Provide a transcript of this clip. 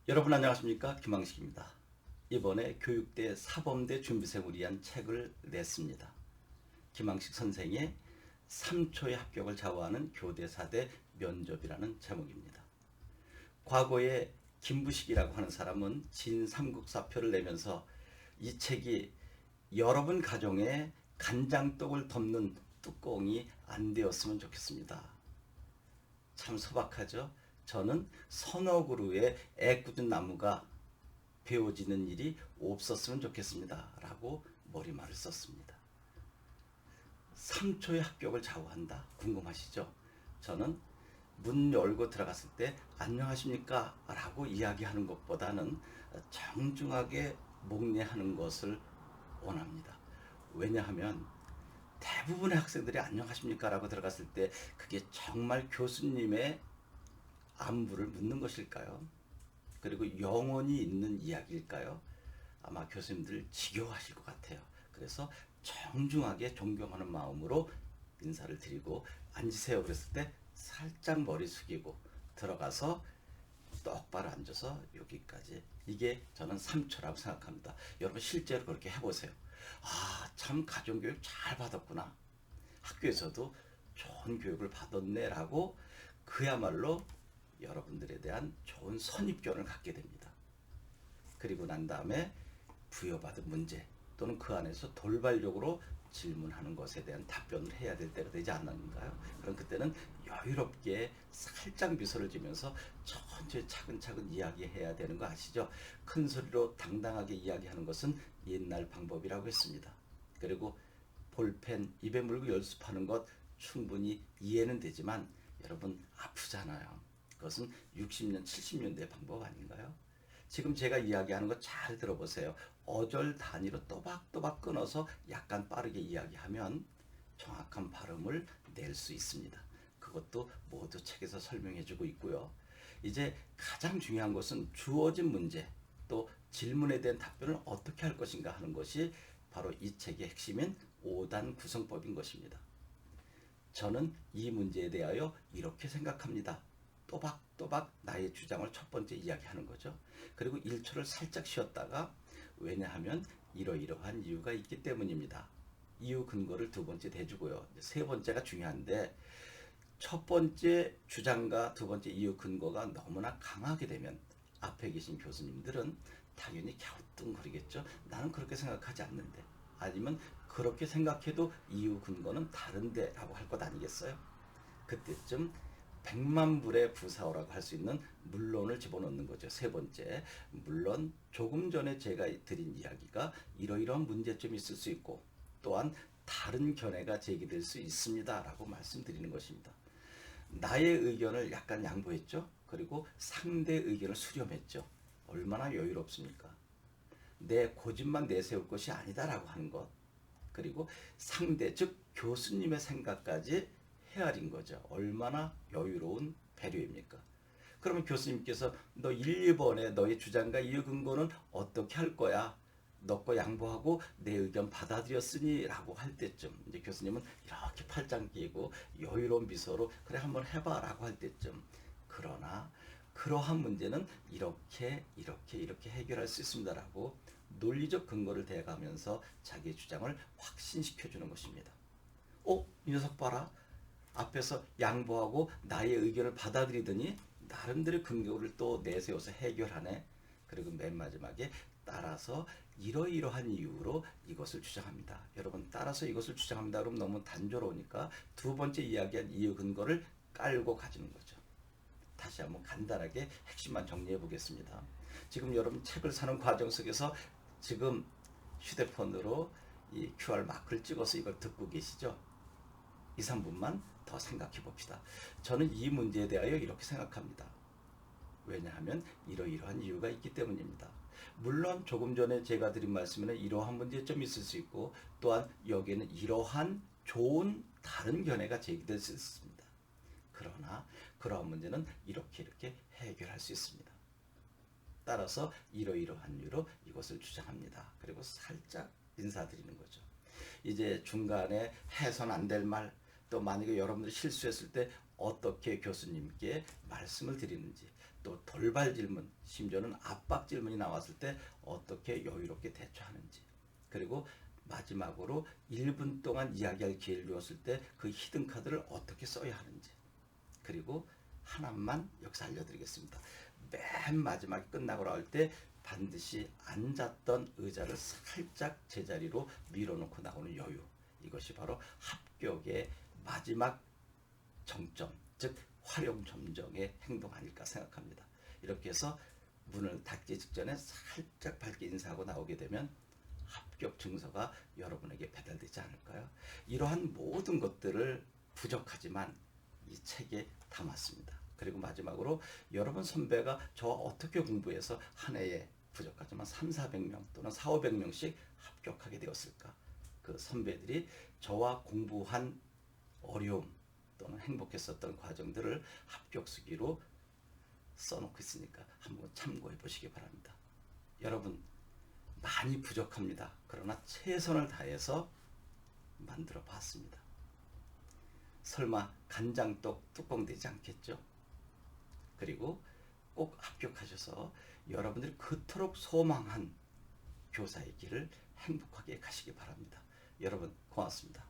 여러분 안녕하십니까? 김항식입니다. 이번에 교육대 사범대 준비생을 위한 책을 냈습니다. 김항식 선생의 3초의 합격을 좌우하는 교대사대 면접이라는 제목입니다. 과거에 김부식이라고 하는 사람은 진삼국사표를 내면서 이 책이 여러분 가정에 간장떡을 덮는 뚜껑이 안 되었으면 좋겠습니다. 참 소박하죠? 저는 서너 그루의 애꿎은 나무가 베어지는 일이 없었으면 좋겠습니다. 라고 머리말을 썼습니다. 3초의 합격을 좌우한다. 궁금하시죠? 저는 문 열고 들어갔을 때 안녕하십니까? 라고 이야기하는 것보다는 정중하게 목례하는 것을 원합니다. 왜냐하면 대부분의 학생들이 안녕하십니까? 라고 들어갔을 때 그게 정말 교수님의 안부를 묻는 것일까요? 그리고 영혼이 있는 이야기일까요? 아마 교수님들 지겨워하실 것 같아요. 그래서 정중하게 존경하는 마음으로 인사를 드리고 앉으세요 그랬을 때 살짝 머리 숙이고 들어가서 똑바로 앉아서 여기까지. 이게 저는 3초라고 생각합니다. 여러분 실제로 그렇게 해보세요. 아, 참 가정교육 잘 받았구나. 학교에서도 좋은 교육을 받았네 라고 그야말로 여러분들에 대한 좋은 선입견을 갖게 됩니다. 그리고 난 다음에 부여받은 문제 또는 그 안에서 돌발적으로 질문하는 것에 대한 답변을 해야 될 때가 되지 않는가요? 그럼 그때는 여유롭게 살짝 미소를 지면서 천천히 차근차근 이야기해야 되는 거 아시죠? 큰 소리로 당당하게 이야기하는 것은 옛날 방법이라고 했습니다. 그리고 볼펜 입에 물고 연습하는 것 충분히 이해는 되지만 여러분 아프잖아요. 그것은 60년, 70년대 방법 아닌가요? 지금 제가 이야기하는 거 잘 들어보세요. 어절 단위로 또박또박 끊어서 약간 빠르게 이야기하면 정확한 발음을 낼 수 있습니다. 그것도 모두 책에서 설명해주고 있고요. 이제 가장 중요한 것은 주어진 문제 또 질문에 대한 답변을 어떻게 할 것인가 하는 것이 바로 이 책의 핵심인 5단 구성법인 것입니다. 저는 이 문제에 대하여 이렇게 생각합니다. 또박또박 나의 주장을 첫 번째 이야기하는 거죠. 그리고 1초를 살짝 쉬었다가 왜냐하면 이러이러한 이유가 있기 때문입니다. 이유 근거를 두 번째 대주고요. 세 번째가 중요한데 첫 번째 주장과 두 번째 이유 근거가 너무나 강하게 되면 앞에 계신 교수님들은 당연히 갸우뚱거리겠죠. 나는 그렇게 생각하지 않는데. 아니면 그렇게 생각해도 이유 근거는 다른데 라고 할 것 아니겠어요? 그때쯤 100만 불의 부사어라고 할 수 있는 물론을 집어넣는 거죠. 세 번째, 물론 조금 전에 제가 드린 이야기가 이러이러한 문제점이 있을 수 있고 또한 다른 견해가 제기될 수 있습니다 라고 말씀드리는 것입니다. 나의 의견을 약간 양보했죠. 그리고 상대의 의견을 수렴했죠. 얼마나 여유롭습니까? 내 고집만 내세울 것이 아니다라고 하는 것. 그리고 상대, 즉 교수님의 생각까지 헤아린 거죠. 얼마나 여유로운 배려입니까? 그러면 교수님께서 너 1, 2번에 너의 주장과 이유 근거는 어떻게 할 거야? 너 거 양보하고 내 의견 받아들였으니 라고 할 때쯤 이제 교수님은 이렇게 팔짱 끼고 여유로운 미소로 그래 한번 해봐 라고 할 때쯤 그러나 그러한 문제는 이렇게 해결할 수 있습니다 라고 논리적 근거를 대가면서 자기의 주장을 확신시켜 주는 것입니다. 이 녀석 봐라. 앞에서 양보하고 나의 의견을 받아들이더니 나름대로 근거를 또 내세워서 해결하네. 그리고 맨 마지막에 따라서 이러이러한 이유로 이것을 주장합니다. 여러분 따라서 이것을 주장합니다. 그럼 너무 단조로우니까 두 번째 이야기한 이유 근거를 깔고 가지는 거죠. 다시 한번 간단하게 핵심만 정리해 보겠습니다. 지금 여러분 책을 사는 과정 속에서 지금 휴대폰으로 이 QR 마크를 찍어서 이걸 듣고 계시죠? 2, 3분만 더 생각해 봅시다. 저는 이 문제에 대하여 이렇게 생각합니다. 왜냐하면 이러이러한 이유가 있기 때문입니다. 물론 조금 전에 제가 드린 말씀에는 이러한 문제점이 있을 수 있고 또한 여기에는 이러한 좋은 다른 견해가 제기될 수 있습니다. 그러나 그러한 문제는 이렇게 해결할 수 있습니다. 따라서 이러이러한 이유로 이것을 주장합니다. 그리고 살짝 인사드리는 거죠. 이제 중간에 해선 안 될 말, 또 만약에 여러분들이 실수했을 때 어떻게 교수님께 말씀을 드리는지, 또 돌발 질문, 심지어는 압박 질문이 나왔을 때 어떻게 여유롭게 대처하는지, 그리고 마지막으로 1분 동안 이야기할 기회를 주었을 때 그 히든 카드를 어떻게 써야 하는지, 그리고 하나만 여기서 알려드리겠습니다. 맨 마지막에 끝나고 나올 때 반드시 앉았던 의자를 살짝 제자리로 밀어놓고 나오는 여유, 이것이 바로 합격의 마지막 정점, 즉 활용점정의 행동 아닐까 생각합니다. 이렇게 해서 문을 닫기 직전에 살짝 밝게 인사하고 나오게 되면 합격 증서가 여러분에게 배달되지 않을까요? 이러한 모든 것들을 부족하지만 이 책에 담았습니다. 그리고 마지막으로 여러분 선배가 저와 어떻게 공부해서 한 해에 부족하지만 300~400명 또는 400~500명씩 합격하게 되었을까? 그 선배들이 저와 공부한 어려움 또는 행복했었던 과정들을 합격수기로 써놓고 있으니까 한번 참고해 보시기 바랍니다. 여러분, 많이 부족합니다. 그러나 최선을 다해서 만들어 봤습니다. 설마 간장떡 뚜껑 되지 않겠죠? 그리고 꼭 합격하셔서 여러분들이 그토록 소망한 교사의 길을 행복하게 가시기 바랍니다. 여러분, 고맙습니다.